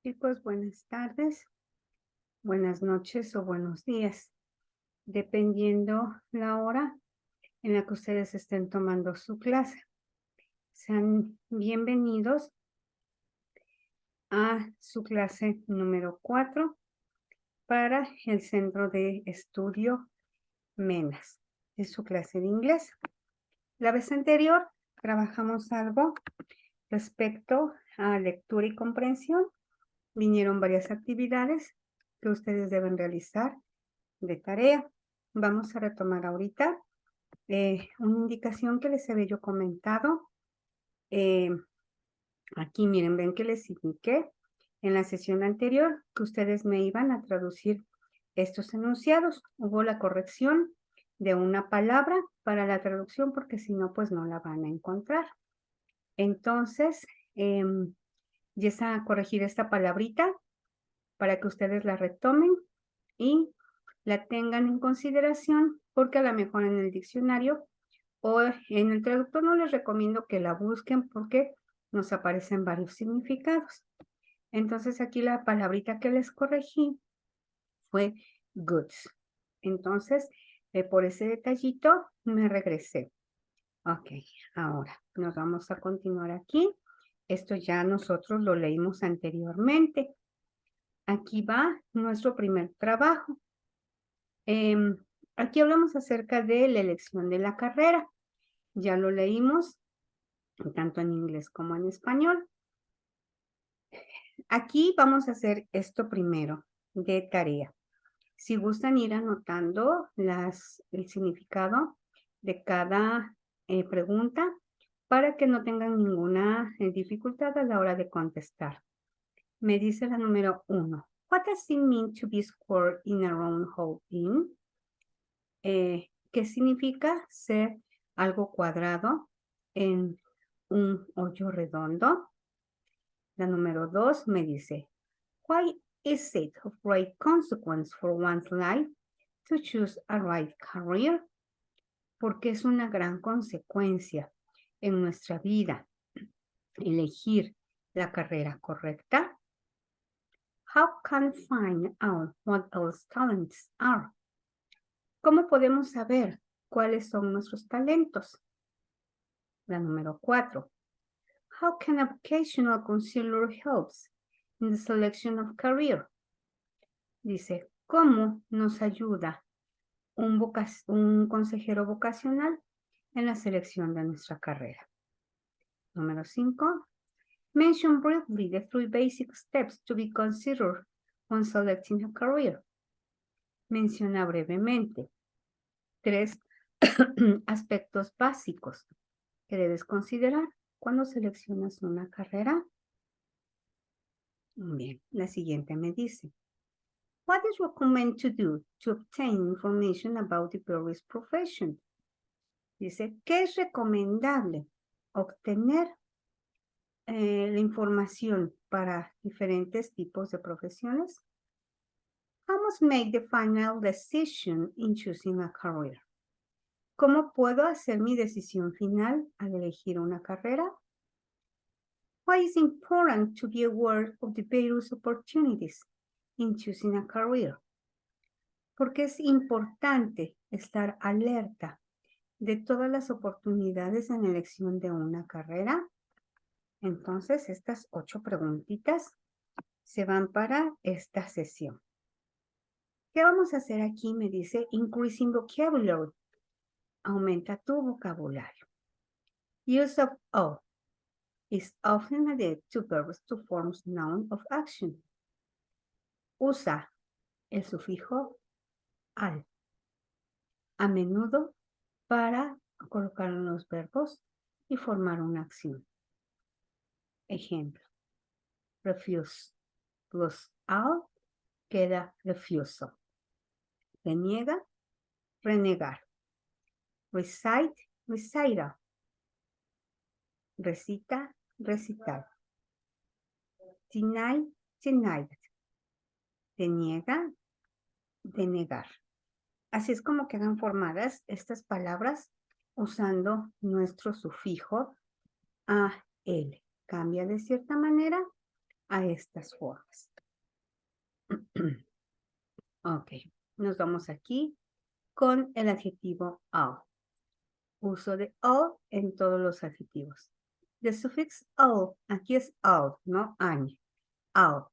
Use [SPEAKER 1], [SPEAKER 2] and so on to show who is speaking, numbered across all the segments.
[SPEAKER 1] Chicos, buenas tardes, buenas noches o buenos días, dependiendo la hora en la que ustedes estén tomando su clase. Sean bienvenidos a su clase número 4 para el Centro de Estudio MENAS. Es su clase de inglés. La vez anterior trabajamos algo respecto a lectura y comprensión. Vinieron varias actividades que ustedes deben realizar de tarea. Vamos a retomar ahorita una indicación que les había yo comentado. Aquí miren, ven que les indiqué en la sesión anterior que ustedes me iban a traducir estos enunciados. Hubo la corrección de una palabra para la traducción porque si no, pues no la van a encontrar. Entonces, ya a corregir esta palabrita para que ustedes la retomen y la tengan en consideración, porque a lo mejor en el diccionario o en el traductor no les recomiendo que la busquen porque nos aparecen varios significados. Entonces aquí la palabrita que les corregí fue goods. Entonces, por ese detallito me regresé. Ok, ahora nos vamos a continuar aquí. Esto ya nosotros lo leímos anteriormente. Aquí va nuestro primer trabajo. Aquí hablamos acerca de la elección de la carrera. Ya lo leímos tanto en inglés como en español. Aquí vamos a hacer esto primero de tarea. Si gustan ir anotando el significado de cada pregunta para que no tengan ninguna dificultad a la hora de contestar. Me dice la número 1. What does it mean to be square in a round hole in? ¿Qué significa ser algo cuadrado en un hoyo redondo? La número 2 me dice, why is it of great consequence for one's life to choose a right career? Porque es una gran consecuencia en nuestra vida elegir la carrera correcta. How can find out what our talents are? ¿Cómo podemos saber cuáles son nuestros talentos? La número 4. How can a vocational counselor helps in the selection of career? Dice, ¿cómo nos ayuda un consejero vocacional en la selección de nuestra carrera? Número 5. Mention briefly the 3 basic steps to be considered when selecting a career. Menciona brevemente 3 aspectos básicos que debes considerar cuando seleccionas una carrera. Bien, la siguiente me dice, what is recommended to do to obtain information about the various professions? Dice, ¿qué es recomendable obtener la información para diferentes tipos de profesiones? How must make the final decision in choosing a career? ¿Cómo puedo hacer mi decisión final al elegir una carrera? Why is it important to be aware of the various opportunities in choosing a career? Porque es importante estar alerta de todas las oportunidades en elección de una carrera. Entonces, estas 8 preguntitas se van para esta sesión. ¿Qué vamos a hacer aquí? Me dice increasing vocabulary. Aumenta tu vocabulario. Use of all is often added to verbs to form noun of action. Usa el sufijo al a menudo para colocar en los verbos y formar una acción. Ejemplo, refuse plus al queda refusal. Reniega, renegar. Recite, recital. Recita, recitar. Deny, denied. Deniega, denegar. Así es como quedan formadas estas palabras usando nuestro sufijo AL. Cambia de cierta manera, a estas formas. Ok, nos vamos aquí con el adjetivo all. Uso de all en todos los adjetivos. El sufix all, aquí es all, no añ. All.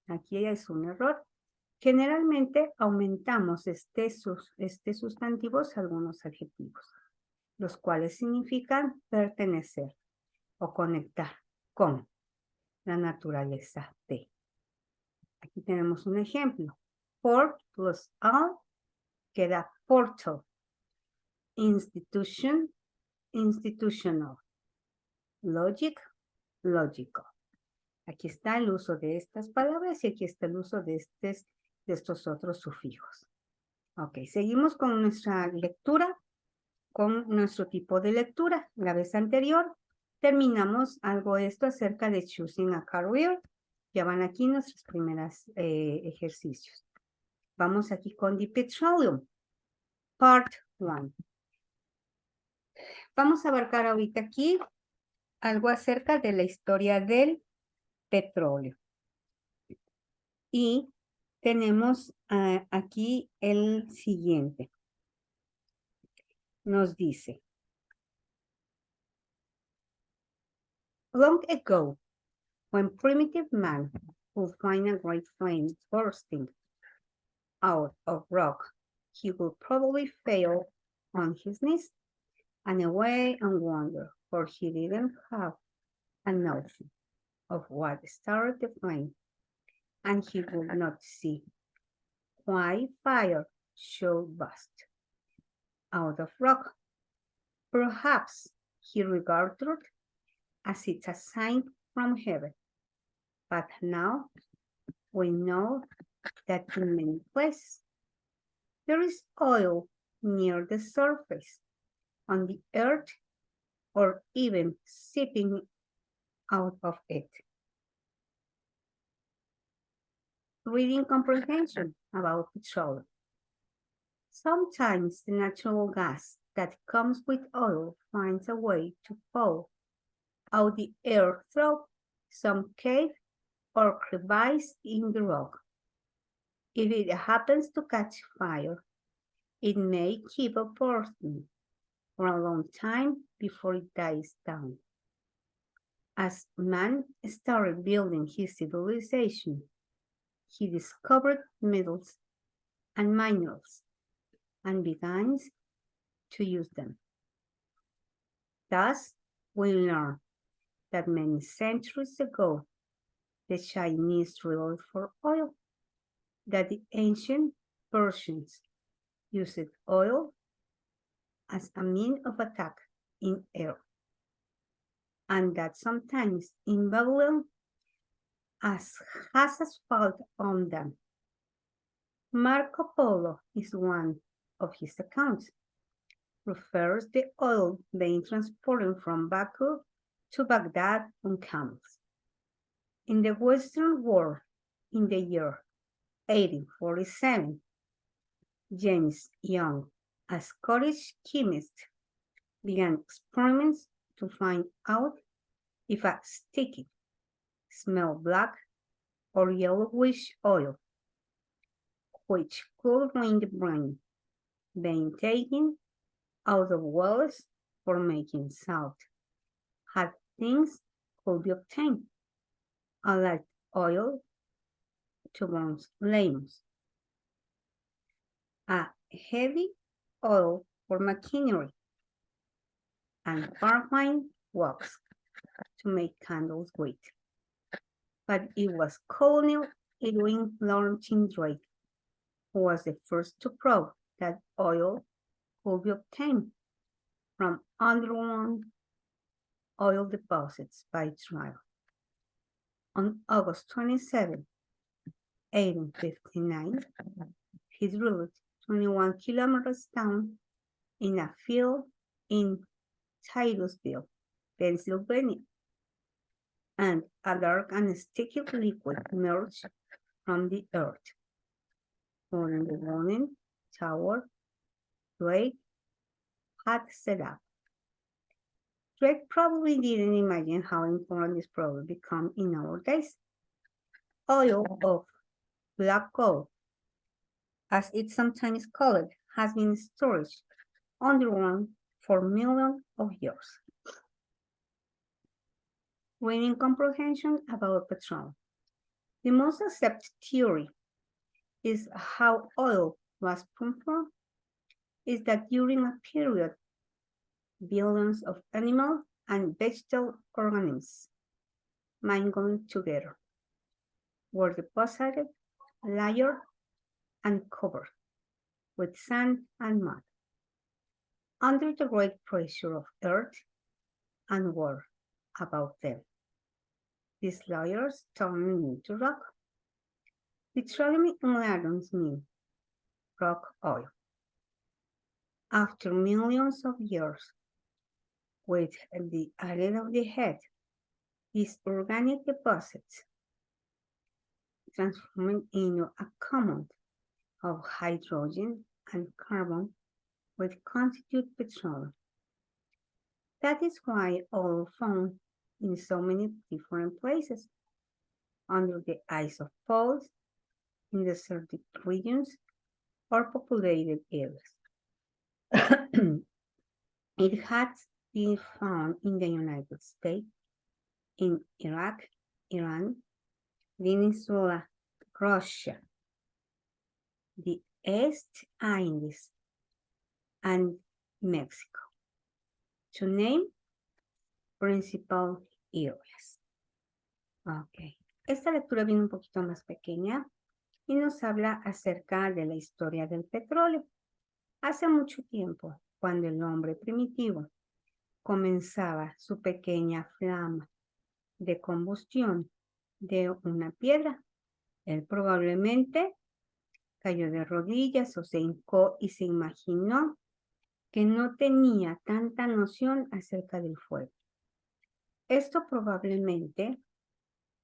[SPEAKER 1] Aquí es un error. Generalmente aumentamos este sustantivos a algunos adjetivos, los cuales significan pertenecer o conectar con la naturaleza de. Aquí tenemos un ejemplo. Port plus all queda portal. Institution, institutional. Logic, logical. Aquí está el uso de estas palabras y aquí está el uso de estos otros sufijos. Ok, seguimos con nuestra lectura, con nuestro tipo de lectura. La vez anterior terminamos algo esto acerca de choosing a career. Ya van aquí nuestros primeros ejercicios. Vamos aquí con The Petroleum, Part 1. Vamos a abarcar ahorita aquí algo acerca de la historia del petróleo. Y tenemos aquí el siguiente. Nos dice, long ago, when primitive man would find a great flame bursting out of rock, he would probably fail on his knees and away and wonder, for he didn't have a notion of what started the flame, and he would not see why fire should burst out of rock. Perhaps he regarded as it's a sign from heaven, but now we know that in many places there is oil near the surface, on the earth, or even seeping out of it. Reading comprehension about petroleum. Sometimes the natural gas that comes with oil finds a way to fall out the air through some cave or crevice in the rock. If it happens to catch fire, it may keep burning for a long time before it dies down. As man started building his civilization, he discovered metals and minerals and began to use them. Thus, we learn that many centuries ago, the Chinese drilled for oil, that the ancient Persians used oil as a means of attack in air, and that sometimes in Babylon has asphalt on them. Marco Polo is one of his accounts, refers the oil being transported from Baku to Baghdad on camels. In the Western world, in the year 1847, James Young, a Scottish chemist, began experiments to find out if a sticky, smell black, or yellowish oil, which could ruin the brain, being taken out of wells for making salt, had things could be obtained, like oil to burn lemons, a heavy oil for machinery, and paraffin wax to make candles with. But it was Colonel Edwin Laurentine Drake who was the first to prove that oil could be obtained from underground oil deposits by trial. On August 27, 1859, he drilled 21 kilometers down in a field in Titusville, Pennsylvania, and a dark and sticky liquid emerged from the earth. On the warning tower Drake had set up. Drake probably didn't imagine how important this problem would become in our days. oil of black coal, as it's sometimes called, has been stored underground for millions of years. Gaining comprehension about petroleum. The most accepted theory is how oil was formed is that during a period, billions of animal and vegetal organisms mingled together, were deposited, layered, and covered with sand and mud. Under the great pressure of earth and water about them, these layers turned into rock. Petroleum ladons mean rock oil. After millions of years, with the added of the head, these organic deposits transformed into a compound of hydrogen and carbon which constitute petroleum. That is why oil found in so many different places, under the ice of poles, in desertic regions, or populated areas. It has been found in the United States, in Iraq, Iran, Venezuela, Russia, the East Indies, and Mexico, to name principal areas. Ok, esta lectura viene un poquito más pequeña y nos habla acerca de la historia del petróleo. Hace mucho tiempo, cuando el hombre primitivo comenzaba su pequeña flama de combustión de una piedra, él probablemente cayó de rodillas o se hincó y se imaginó que no tenía tanta noción acerca del fuego. Esto probablemente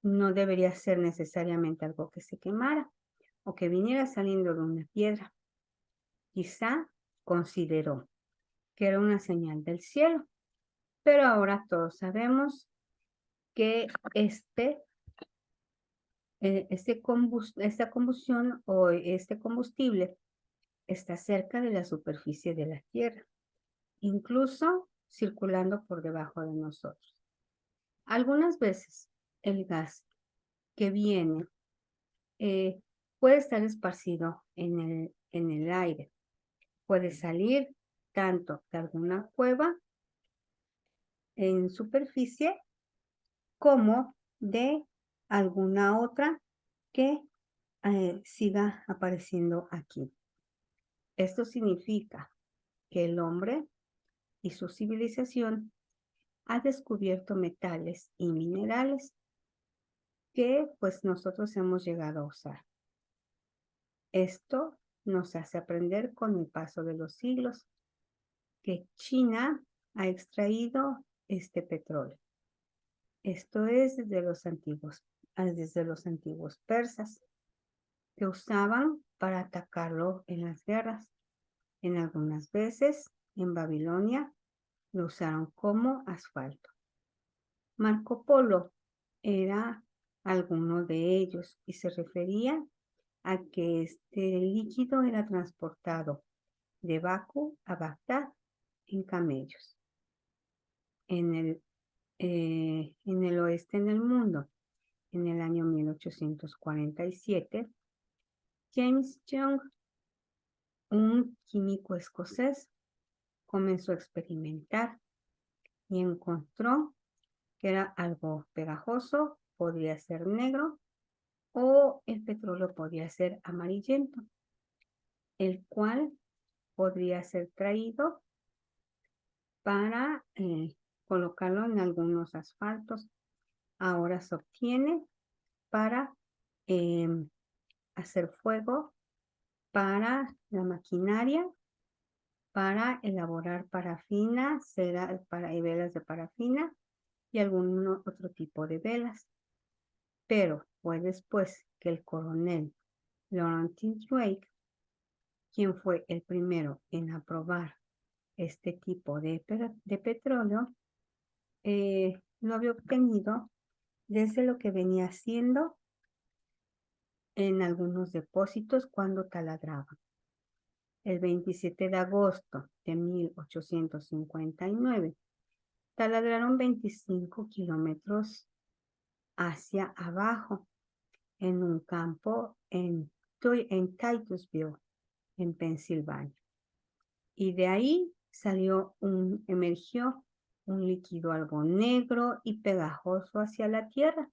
[SPEAKER 1] no debería ser necesariamente algo que se quemara o que viniera saliendo de una piedra. Quizá consideró que era una señal del cielo, pero ahora todos sabemos que esta combustión o este combustible está cerca de la superficie de la Tierra, incluso circulando por debajo de nosotros. Algunas veces el gas que viene puede estar esparcido en el aire, puede salir tanto de alguna cueva en superficie como de alguna otra que siga apareciendo aquí. Esto significa que el hombre y su civilización ha descubierto metales y minerales que pues nosotros hemos llegado a usar. Esto nos hace aprender con el paso de los siglos que China ha extraído este petróleo. Esto es desde los antiguos persas, que usaban para atacarlo en las guerras. En algunas veces, en Babilonia, lo usaron como asfalto. Marco Polo era alguno de ellos y se refería a que este líquido era transportado de Bakú a Bagdad en camellos. En el oeste del mundo, en el año 1847, James Young, un químico escocés, comenzó a experimentar y encontró que era algo pegajoso, podría ser negro o el petróleo podría ser amarillento, el cual podría ser traído para colocarlo en algunos asfaltos. Ahora se obtiene para hacer fuego, para la maquinaria, para elaborar parafina, cera y velas de parafina y algún otro tipo de velas. Pero fue después que el coronel Laurentine Drake, quien fue el primero en aprobar este tipo de petróleo, lo había obtenido desde lo que venía siendo en algunos depósitos cuando taladraban. El 27 de agosto de 1859, taladraron 25 kilómetros hacia abajo en un campo en Titusville, en Pensilvania. Y de ahí emergió un líquido algo negro y pegajoso hacia la tierra.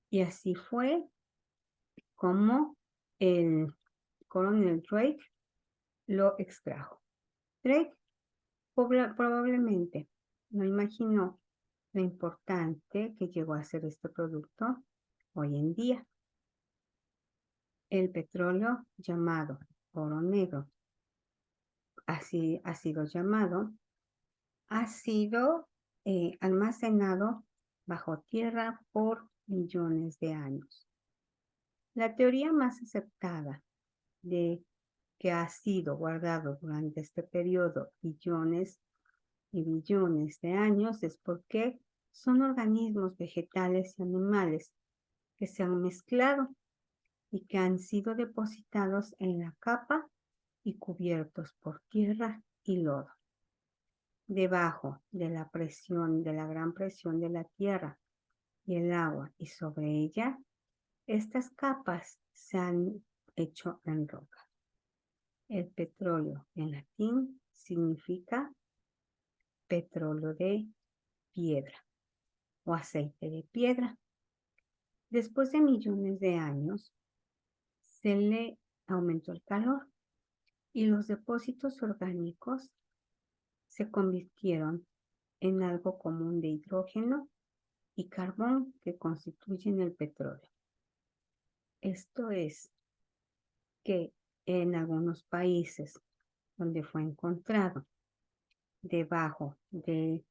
[SPEAKER 1] Y así fue como el coronel Drake lo extrajo. Drake probablemente no imaginó lo importante que llegó a ser este producto hoy en día. El petróleo llamado oro negro, así ha sido llamado, ha sido almacenado bajo tierra por millones de años. La teoría más aceptada de que ha sido guardado durante este periodo billones y billones de años es porque son organismos vegetales y animales que se han mezclado y que han sido depositados en la capa y cubiertos por tierra y lodo. Debajo de la presión, de la gran presión de la tierra y el agua y sobre ella, estas capas se han hecho en roca. El petróleo en latín significa petróleo de piedra o aceite de piedra. Después de millones de años, se le aumentó el calor y los depósitos orgánicos se convirtieron en algo común de hidrógeno y carbón que constituyen el petróleo. Esto es que en algunos países donde fue encontrado debajo del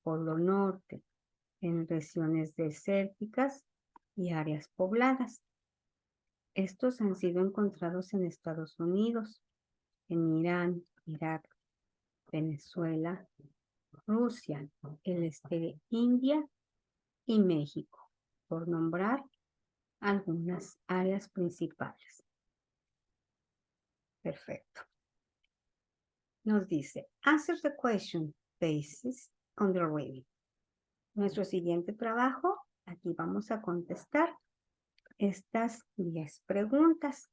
[SPEAKER 1] Polo Norte, en regiones desérticas y áreas pobladas. Estos han sido encontrados en Estados Unidos, en Irán, Irak, Venezuela, Rusia, el este de India y México, por nombrar algunas áreas principales. Perfecto. Nos dice, answer the question based on the reading. Nuestro siguiente trabajo, aquí vamos a contestar estas 10 preguntas.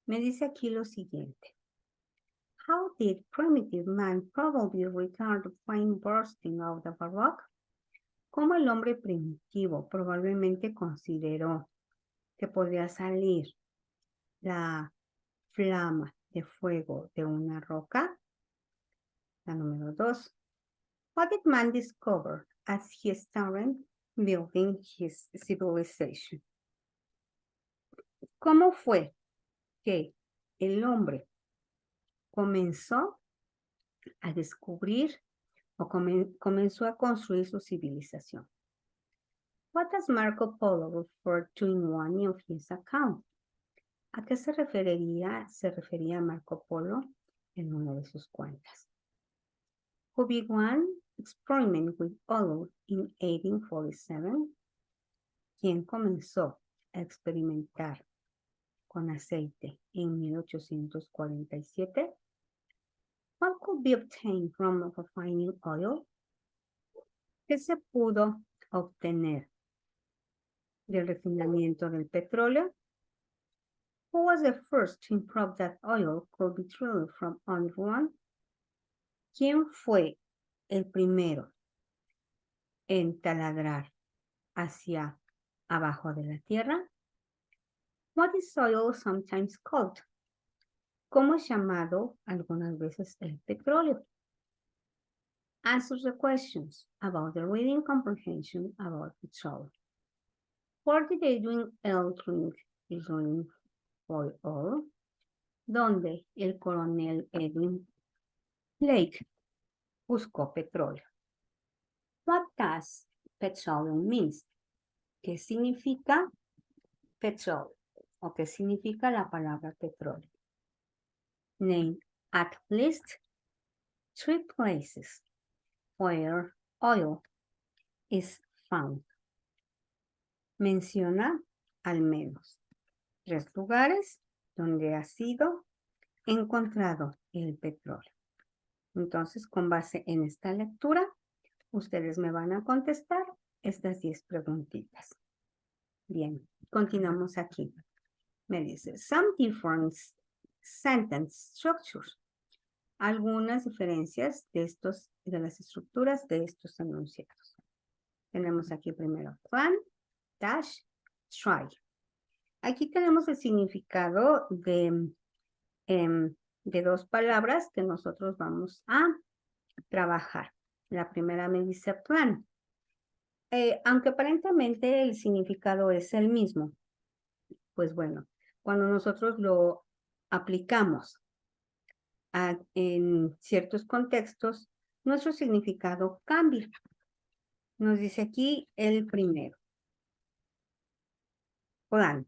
[SPEAKER 1] Me dice aquí lo siguiente. How did primitive man probably regard the flame bursting out of a rock? ¿Cómo el hombre primitivo probablemente consideró que podría salir la flama de fuego de una roca? La número 2. What did man discover as he started building his civilization? ¿Cómo fue que el hombre comenzó a descubrir o comenzó a construir su civilización? What does Marco Polo refer to in one of his accounts? ¿A qué se refería Marco Polo en una de sus cuentas? Who began experiment with oil in 1847? ¿Quién comenzó a experimentar con aceite en 1847? What could be obtained from refining oil? ¿Qué se pudo obtener del refinamiento del petróleo? Who was the first to improve that oil could be drilled from underground? ¿Quién fue el primero en taladrar hacia abajo de la tierra? What is oil sometimes called? ¿Cómo es llamado algunas veces el petróleo? Answer the questions about the reading comprehension about petroleum. Where did Edwin L. Drake drilling for oil? Donde el coronel Edwin Lake buscó petróleo. What does petroleum mean? ¿Qué significa petróleo? ¿O qué significa la palabra petróleo? Name at least 3 places where oil is found. Menciona al menos 3 lugares donde ha sido encontrado el petróleo. Entonces, con base en esta lectura, ustedes me van a contestar estas 10 preguntitas. Bien, continuamos aquí. Me dice, some different sentence structures. Algunas diferencias de las estructuras de estos enunciados. Tenemos aquí primero plan, dash, try. Aquí tenemos el significado de 2 palabras que nosotros vamos a trabajar. La primera me dice plan. Aunque aparentemente el significado es el mismo, pues bueno, cuando nosotros lo aplicamos en ciertos contextos, nuestro significado cambia. Nos dice aquí el primero. Plan.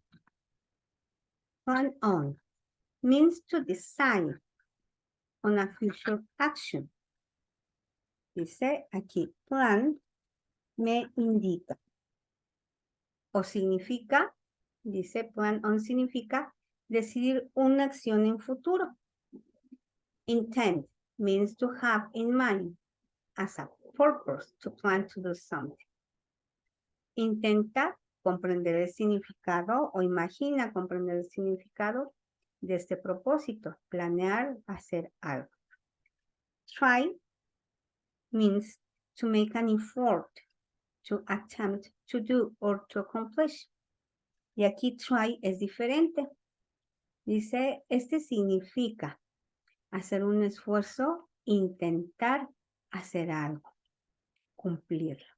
[SPEAKER 1] Plan on means to decide on a future action. Dice aquí, plan me indica o significa, dice plan on significa decidir una acción en futuro. Intend means to have in mind as a purpose to plan to do something. Intenta comprender el significado o imagina comprender el significado de este propósito, planear hacer algo. Try means to make an effort, to attempt to do or to accomplish. Y aquí try es diferente. Dice, este significa hacer un esfuerzo, intentar hacer algo, cumplirlo.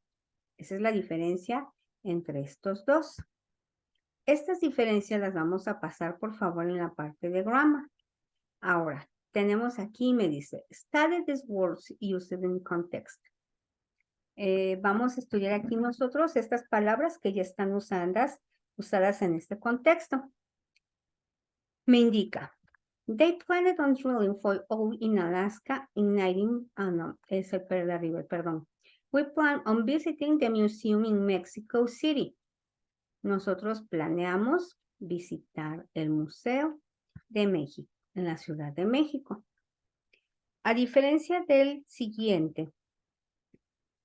[SPEAKER 1] Esa es la diferencia entre estos dos. Estas diferencias las vamos a pasar, por favor, en la parte de grammar. Ahora, tenemos aquí, me dice, study these words used in context. Vamos a estudiar aquí nosotros estas palabras que ya están usadas en este contexto. Me indica, they planned on drilling for oil in Alaska in 19... no, es el de arriba, perdón. We plan on visiting the museum in Mexico City. Nosotros planeamos visitar el Museo de México, en la Ciudad de México. A diferencia del siguiente,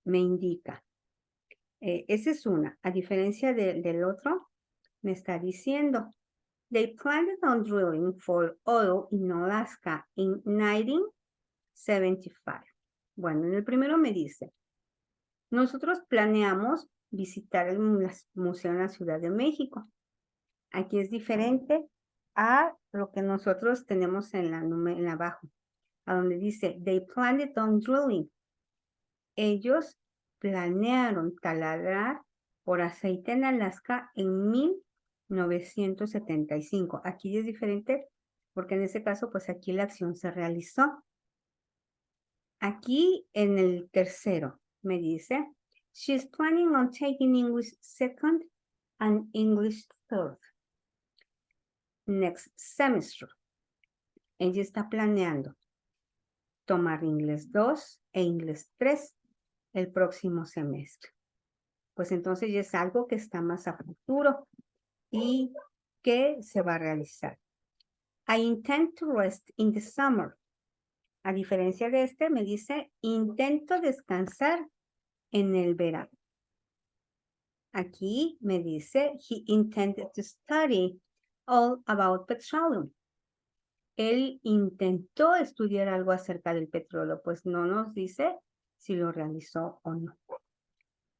[SPEAKER 1] me indica, esa es una. A diferencia del otro, me está diciendo, they planned on drilling for oil in Alaska in 1975. Bueno, en el primero me dice, nosotros planeamos visitar el museo en la Ciudad de México. Aquí es diferente a lo que nosotros tenemos en la abajo, a donde dice, they planned on drilling. Ellos planearon taladrar por aceite en Alaska en 1975. Aquí es diferente porque en ese caso, pues aquí la acción se realizó. Aquí en el tercero me dice, she's planning on taking English second and English third next semester. Ella está planeando tomar inglés 2 e inglés 3 el próximo semestre. Pues entonces ya es algo que está más a futuro y que se va a realizar. I intend to rest in the summer. A diferencia de este, me dice, intento descansar en el verano. Aquí me dice, he intended to study all about petroleum. Él intentó estudiar algo acerca del petróleo, pues no nos dice si lo realizó o no.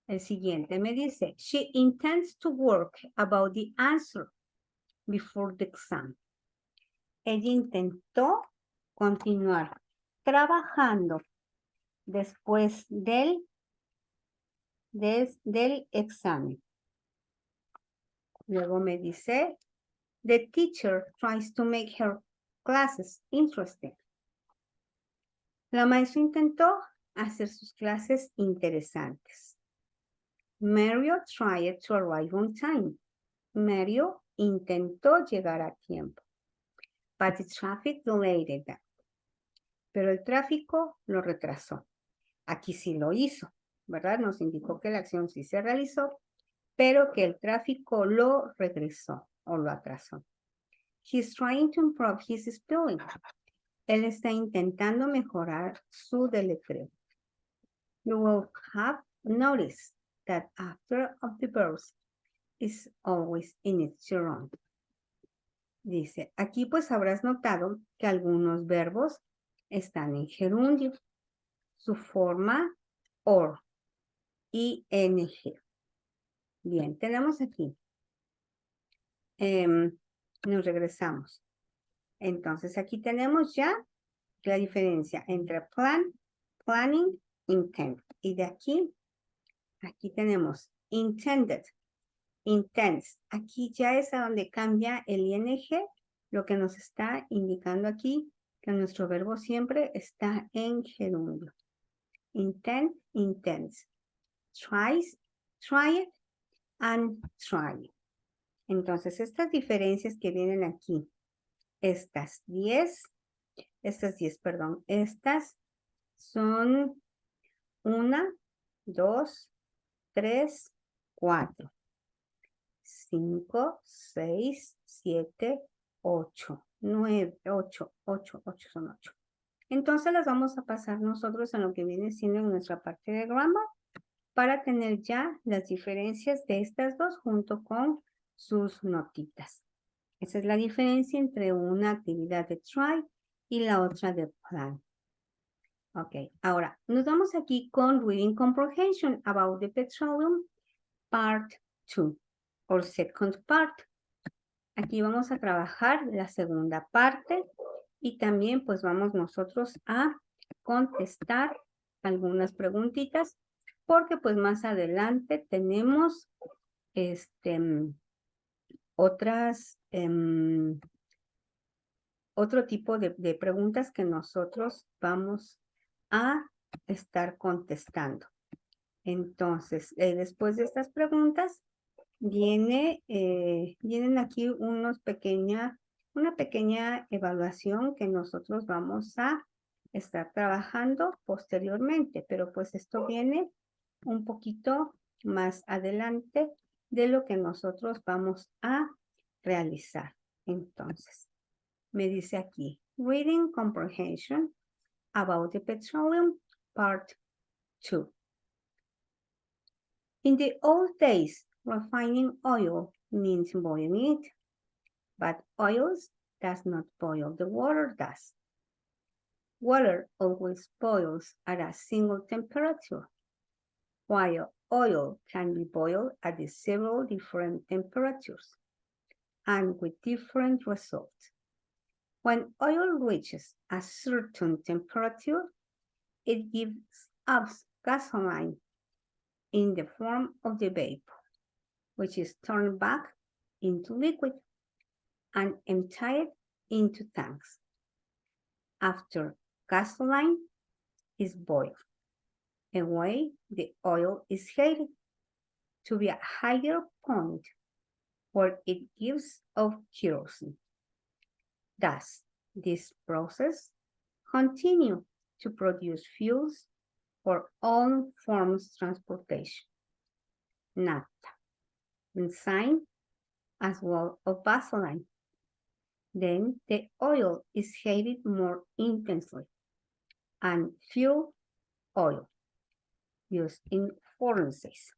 [SPEAKER 1] El siguiente me dice, she intends to work about the answer before the exam. Ella intentó continuar trabajando después del examen. Luego me dice, the teacher tries to make her classes interesting. La maestra intentó hacer sus clases interesantes. Mario tried to arrive on time. Mario intentó llegar a tiempo. But the traffic delayed that. Pero el tráfico lo retrasó. Aquí sí lo hizo, ¿verdad? Nos indicó que la acción sí se realizó, pero que el tráfico lo regresó o lo atrasó. He's trying to improve his spelling. Él está intentando mejorar su deletreo. You will have noticed that after of the verbs is always in its gerund. Dice, aquí pues habrás notado que algunos verbos están en gerundio. Su forma or, ing. Bien, tenemos aquí. Nos regresamos. Entonces aquí tenemos ya la diferencia entre plan, planning, intent. Y de aquí tenemos intended, intents. Aquí ya es a donde cambia el ing, lo que nos está indicando aquí que nuestro verbo siempre está en gerundio. Intent, intents. Tries, try it, and try. Entonces, estas diferencias que vienen aquí, estas 10, estas son 1, 2, 3, 4, 5, 6, 7, 8, 9, 8 son 8. Entonces las vamos a pasar nosotros en lo que viene siendo en nuestra parte de grammar para tener ya las diferencias de estas dos junto con sus notitas. Esa es la diferencia entre una actividad de try y la otra de plan. Ok, ahora nos vamos aquí con Reading Comprehension about the petroleum part 2 or second part. Aquí vamos a trabajar la segunda parte y también pues vamos nosotros a contestar algunas preguntitas porque pues más adelante tenemos otro tipo de preguntas que nosotros vamos a estar contestando. Entonces, después de estas preguntas, vienen aquí una pequeña evaluación que nosotros vamos a estar trabajando posteriormente, pero pues esto viene un poquito más adelante de lo que nosotros vamos a realizar. Entonces, me dice aquí, Reading Comprehension about the Petroleum Part 2. In the old days, refining oil means boiling it, but oils does not boil, the water does. Water always boils at a single temperature, while oil can be boiled at several different temperatures and with different results. When oil reaches a certain temperature, it gives us gasoline in the form of the vapor, which is turned back into liquid and emptied into tanks. After gasoline is boiled, away the oil is heated to be a higher point where it gives off kerosene. Thus, this process continues to produce fuels for all forms of transportation, naphtha, benzene, as well as gasoline. Then the oil is heated more intensely, and fuel oil used in furnaces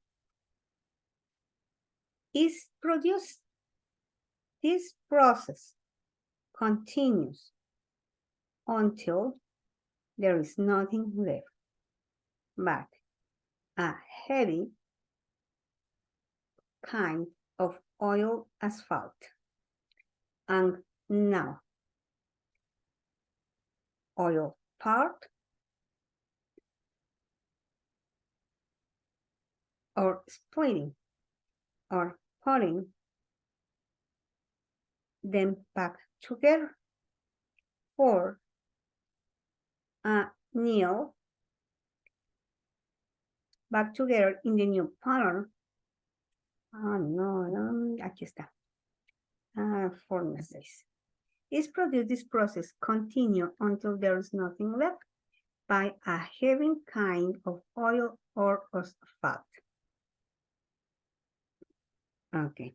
[SPEAKER 1] is produced. This process continues until there is nothing left but a heavy kind of oil asphalt. And now, oil part or splitting or putting them back together for a nail back together in the new pattern. Aquí está. Furnaces. This process continue until there is nothing left by a heavy kind of oil or asphalt. Okay.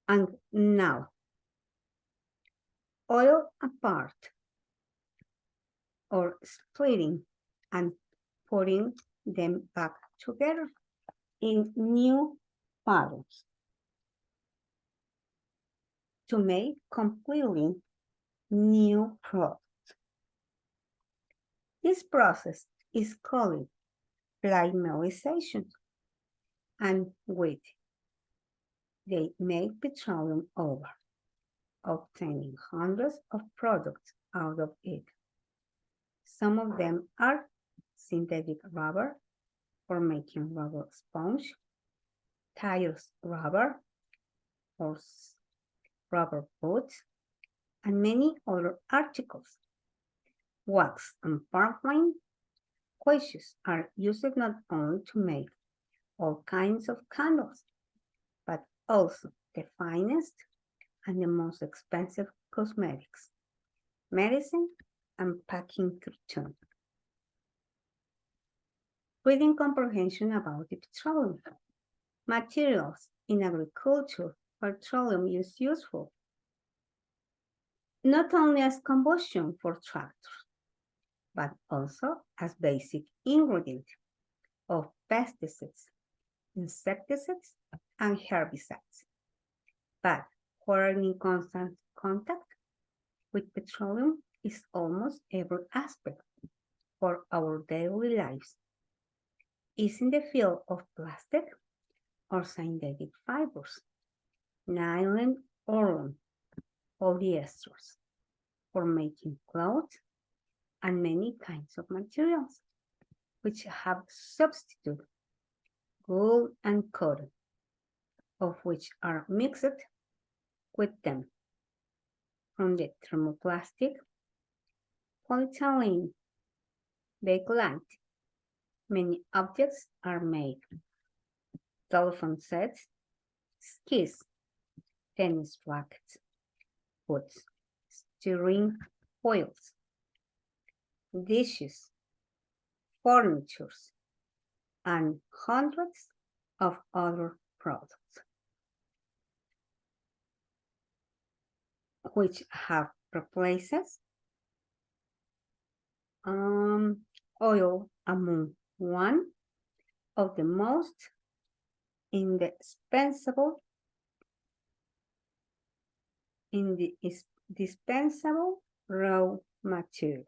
[SPEAKER 1] And now, oil apart or splitting and putting them back together in new bottles to make completely new products. This process is called polymerization, and with they make petroleum over, obtaining hundreds of products out of it. Some of them are synthetic rubber for making rubber sponge, tires rubber or rubber boots, and many other articles. Wax and parafin quashes are used not only to make all kinds of candles, but also the finest and the most expensive cosmetics, medicine, and packing carton. Reading comprehension about the petroleum. Materials in agriculture, petroleum is useful not only as combustion for tractors, but also as basic ingredient of pesticides, insecticides, and herbicides. But we're in constant contact with petroleum is almost every aspect for our daily lives. Is in the field of plastic or synthetic fibers, nylon or polyesters for making clothes and many kinds of materials which have substitute wool and cotton, of which are mixed with them. From the thermoplastic, polyethylene, bakelite, many objects are made. Telephone sets, skis, tennis rackets, boots, steering wheels, dishes, furnitures, and hundreds of other products which have replaced oil among one of the most indispensable raw materials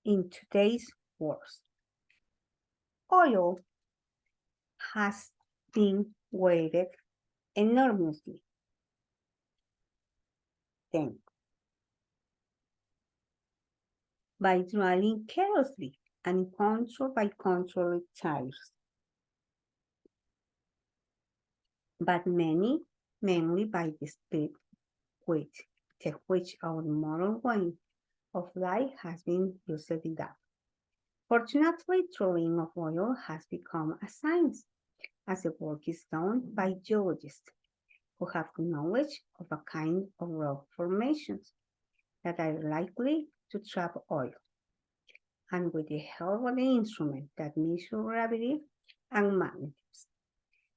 [SPEAKER 1] in today's world. Oil has been weighted enormously. Then, by drilling carelessly and by controlled tires. But mainly by the speed with which our modern way of life has been used up. Fortunately, drilling of oil has become a science, as the work is done by geologists who have knowledge of a kind of rock formations that are likely to trap oil. And with the help of the instrument that measure gravity and magnetism,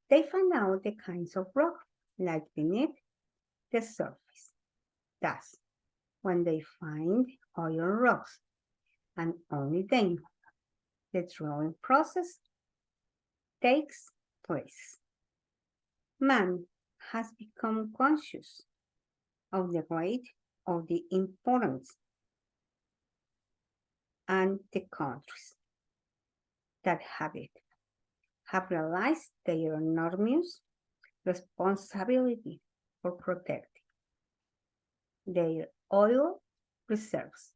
[SPEAKER 1] they find out the kinds of rock like beneath the surface. Thus, when they find oil rocks, and only then, the drilling process takes place. Man has become conscious of the weight of the importance and the countries that have it have realized their enormous responsibility for protecting their oil reserves.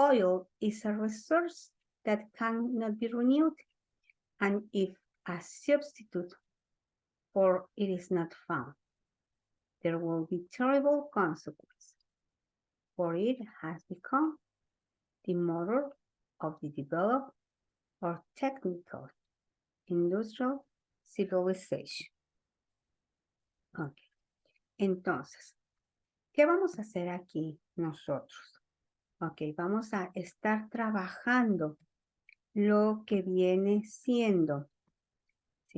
[SPEAKER 1] Oil is a resource that cannot be renewed, and if a substitute for it is not found, there will be terrible consequences, for it has become the motor of the developed or technical industrial civilization. Okay. Entonces, ¿qué vamos a hacer aquí nosotros? Ok, vamos a estar trabajando lo que viene siendo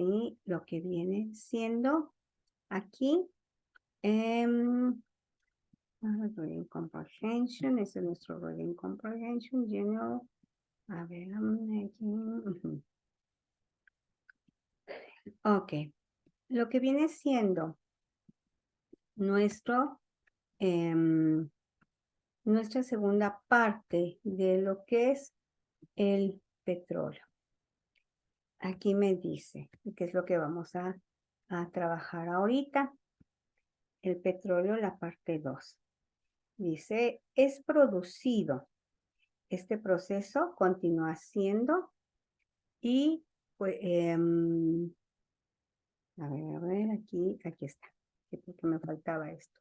[SPEAKER 1] ¿sí? Lo que viene siendo aquí, reading comprehension, ese es nuestro reading comprehension, general, a ver, aquí, ok, lo que viene siendo nuestro, nuestra segunda parte de lo que es el petróleo. Aquí me dice, qué es lo que vamos a trabajar ahorita. El petróleo, la parte 2. Dice, es producido. Este proceso continúa siendo y, pues, a ver, aquí está. Porque me faltaba esto.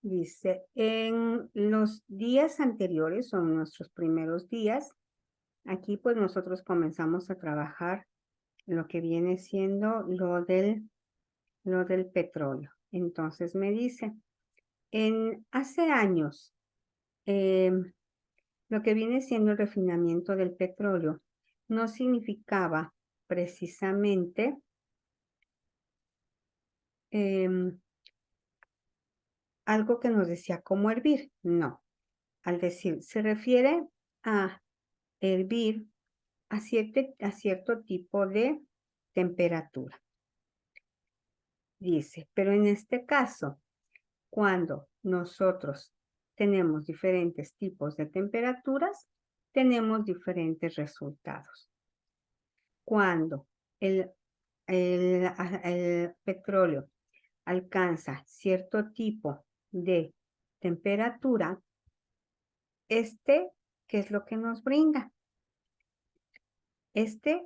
[SPEAKER 1] Dice, en los días anteriores, son nuestros primeros días, aquí pues nosotros comenzamos a trabajar lo que viene siendo lo del petróleo. Entonces me dice, hace años, lo que viene siendo el refinamiento del petróleo no significaba precisamente algo que nos decía cómo hervir. No, al decir, se refiere a hervir a cierto tipo de temperatura. Dice, pero en este caso, cuando nosotros tenemos diferentes tipos de temperaturas, tenemos diferentes resultados. Cuando el petróleo alcanza cierto tipo de temperatura, ¿qué es lo que nos brinda?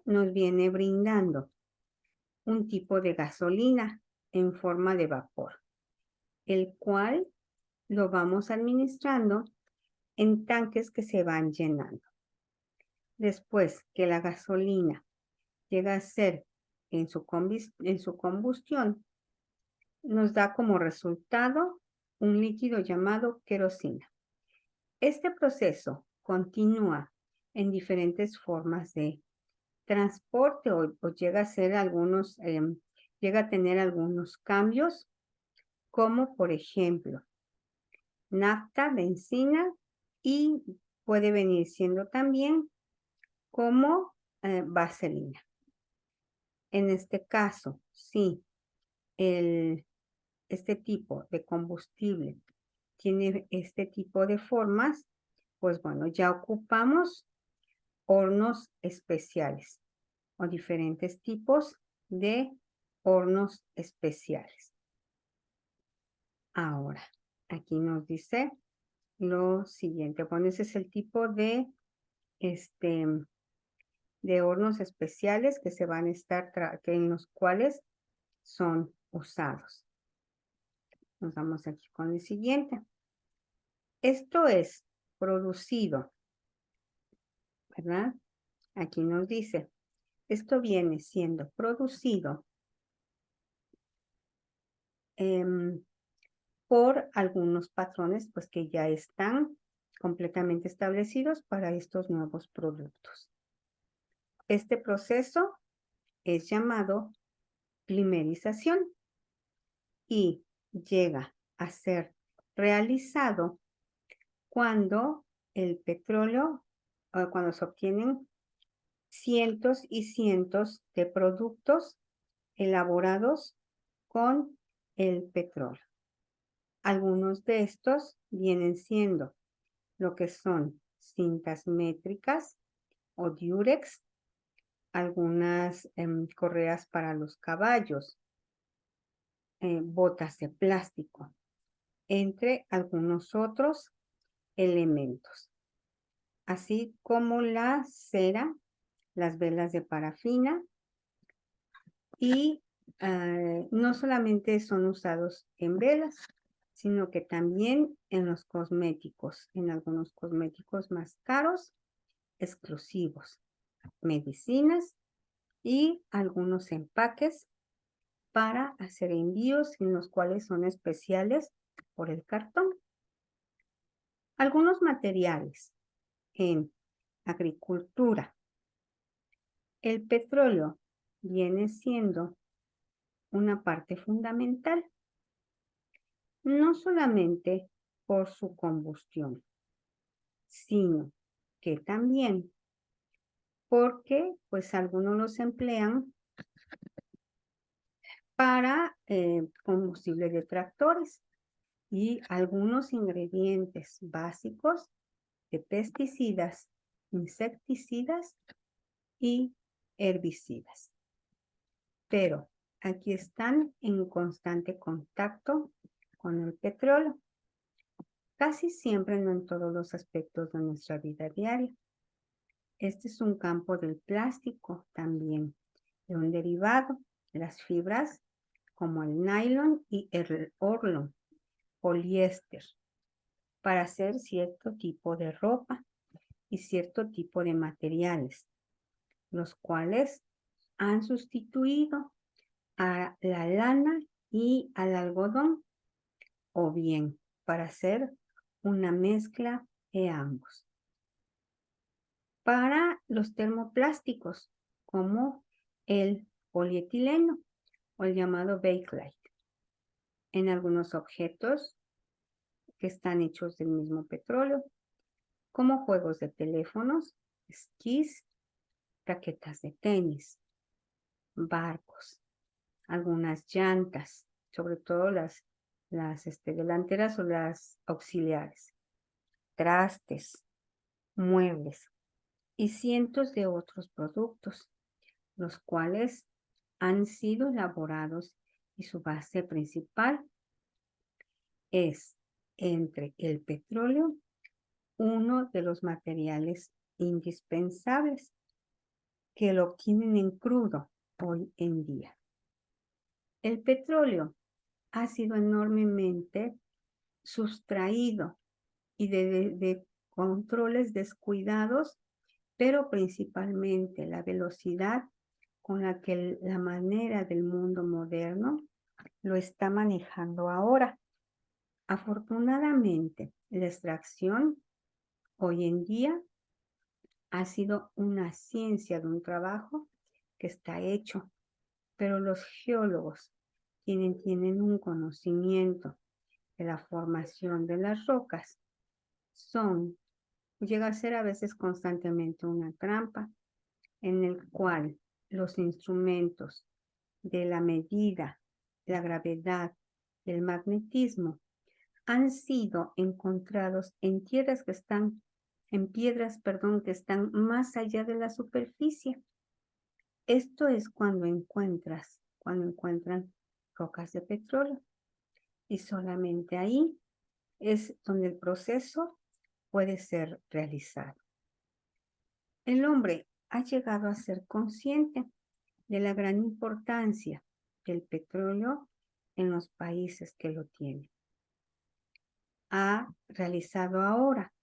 [SPEAKER 1] Nos viene brindando un tipo de gasolina en forma de vapor, el cual lo vamos administrando en tanques que se van llenando. Después que la gasolina llega a ser en su combustión, nos da como resultado un líquido llamado querosina. Este proceso continúa en diferentes formas de transporte o llega a ser llega a tener algunos cambios, como por ejemplo, nafta, benzina, y puede venir siendo también como vaselina. En este caso, si este tipo de combustible tiene este tipo de formas, pues bueno, ya ocupamos hornos especiales o diferentes tipos de hornos especiales. Ahora, aquí nos dice lo siguiente. Bueno, ese es el tipo de hornos especiales que se van a estar, en los cuales son usados. Nos vamos aquí con el siguiente. Esto es producido, ¿verdad? Aquí nos dice, esto viene siendo producido por algunos patrones, pues que ya están completamente establecidos para estos nuevos productos. Este proceso es llamado plimerización y llega a ser realizado cuando el petróleo, cuando se obtienen cientos y cientos de productos elaborados con el petróleo. Algunos de estos vienen siendo lo que son cintas métricas o diurex, algunas correas para los caballos, botas de plástico, entre algunos otros elementos, así como la cera, las velas de parafina, y no solamente son usados en velas, sino que también en los cosméticos, en algunos cosméticos más caros, exclusivos, medicinas y algunos empaques para hacer envíos en los cuales son especiales por el cartón. Algunos materiales en agricultura. El petróleo viene siendo una parte fundamental, no solamente por su combustión, sino que también porque pues algunos los emplean para combustible de tractores y algunos ingredientes básicos de pesticidas, insecticidas y herbicidas. Pero aquí están en constante contacto con el petróleo, casi siempre, no en todos los aspectos de nuestra vida diaria. Este es un campo del plástico también, de un derivado, las fibras como el nylon y el orlon, poliéster, para hacer cierto tipo de ropa y cierto tipo de materiales, los cuales han sustituido a la lana y al algodón, o bien para hacer una mezcla de ambos. Para los termoplásticos, como el polietileno o el llamado bakelite, en algunos objetos que están hechos del mismo petróleo, como juegos de teléfonos, esquís, raquetas de tenis, barcos, algunas llantas, sobre todo las delanteras o las auxiliares, trastes, muebles y cientos de otros productos, los cuales han sido elaborados y su base principal es entre el petróleo, uno de los materiales indispensables que lo obtienen en crudo hoy en día. El petróleo ha sido enormemente sustraído y de controles descuidados, pero principalmente la velocidad con la que la manera del mundo moderno lo está manejando ahora. Afortunadamente, la extracción hoy en día ha sido una ciencia de un trabajo que está hecho, pero los geólogos tienen un conocimiento de la formación de las rocas, llega a ser a veces constantemente una trampa en el cual los instrumentos de la medida, la gravedad, el magnetismo han sido encontrados en piedras que están más allá de la superficie. Esto es cuando encuentran rocas de petróleo, y solamente ahí es donde el proceso puede ser realizado. El hombre ha llegado a ser consciente de la gran importancia del petróleo en los países que lo tienen. Ha realizado ahora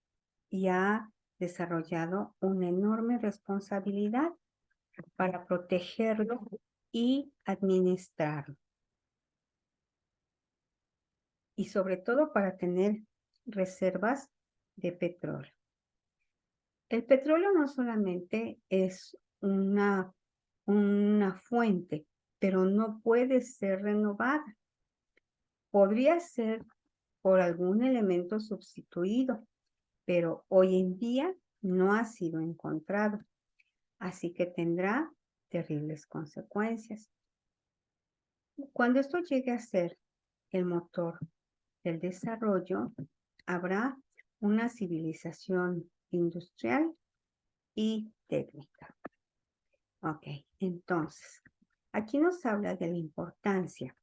[SPEAKER 1] y ha desarrollado una enorme responsabilidad para protegerlo y administrarlo. Y sobre todo para tener reservas de petróleo. El petróleo no solamente es una fuente, pero no puede ser renovada. Podría ser por algún elemento sustituido, pero hoy en día no ha sido encontrado, así que tendrá terribles consecuencias. Cuando esto llegue a ser el motor del desarrollo, habrá una civilización industrial y técnica. Ok, entonces, aquí nos habla de la importancia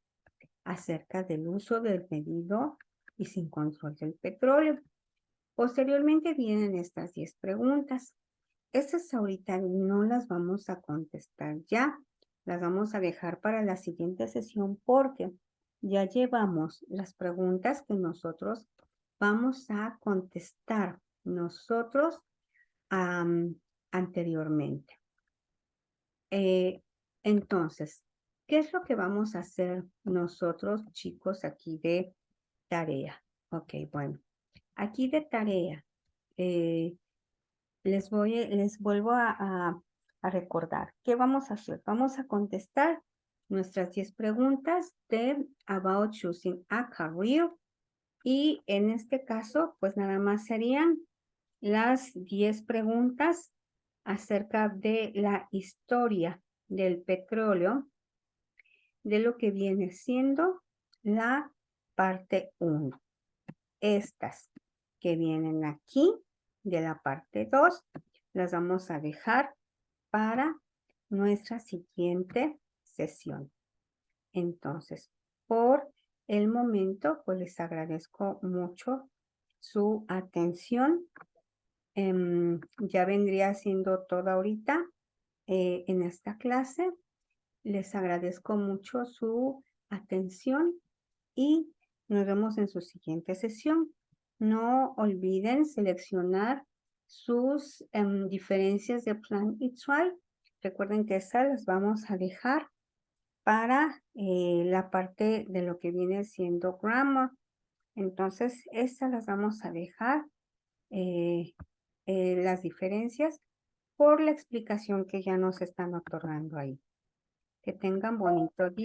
[SPEAKER 1] acerca del uso del medido y sin control del petróleo. Posteriormente vienen estas 10 preguntas. Estas ahorita no las vamos a contestar ya, las vamos a dejar para la siguiente sesión porque ya llevamos las preguntas que nosotros vamos a contestar nosotros anteriormente. Entonces, ¿qué es lo que vamos a hacer nosotros, chicos, aquí de tarea? Ok, bueno, aquí de tarea, les vuelvo a a recordar. ¿Qué vamos a hacer? Vamos a contestar nuestras 10 preguntas de About Choosing a Career. Y en este caso, pues nada más serían las 10 preguntas acerca de la historia del petróleo, de lo que viene siendo la parte 1. Estas que vienen aquí de la parte 2 las vamos a dejar para nuestra siguiente sesión. Entonces, por el momento, pues les agradezco mucho su atención. Ya vendría siendo todo ahorita en esta clase. Les agradezco mucho su atención y nos vemos en su siguiente sesión. No olviden seleccionar sus diferencias de Plan y Try. Recuerden que esas las vamos a dejar para la parte de lo que viene siendo grammar. Entonces, estas las vamos a dejar, las diferencias, por la explicación que ya nos están otorgando ahí. Que tengan bonito día.